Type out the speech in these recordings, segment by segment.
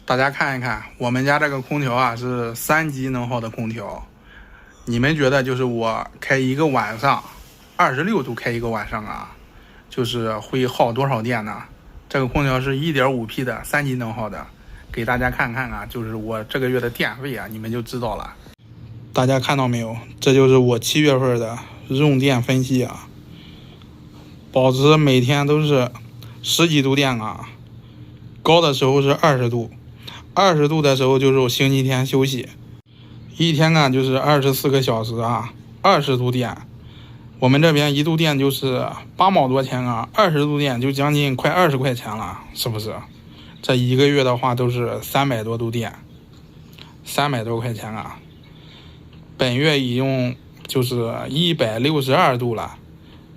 大家看一看，我们家这个空调啊是3级能耗的空调。你们觉得就是我开一个晚上，26度开一个晚上啊，就是会耗多少电呢？这个空调是 1.5P 的3级能耗的，给大家看看啊，就是我这个月的电费啊，你们就知道了。大家看到没有？这就是我7月份的用电分析啊，保持每天都是10几度电啊，高的时候是20度。20度的时候就是我星期天休息，一天啊就是24个小时啊，20度电。我们这边1度电就是8毛多钱啊，20度电就将近快20块钱了，是不是？这一个月的话都是300多度电，300多块钱啊。本月已用就是162度了，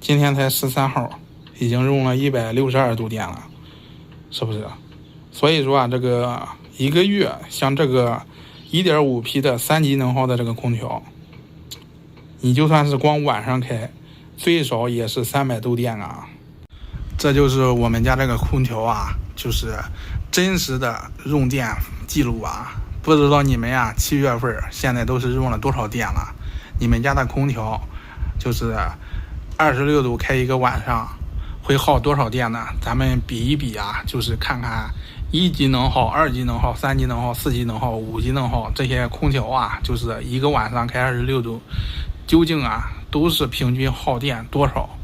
今天才13号，已经用了162度电了，是不是？所以说啊，这个一个月像这个 1.5P 的3级能耗的这个空调，你就算是光晚上开，最少也是300度电啊。这就是我们家这个空调啊，就是真实的用电记录啊。不知道你们呀，7月份现在都是用了多少电了？你们家的空调就是26度开一个晚上会耗多少电呢？咱们比一比啊，就是看看1级能耗、2级能耗、3级能耗、4级能耗、5级能耗这些空调啊，就是一个晚上开26度，究竟啊都是平均耗电多少？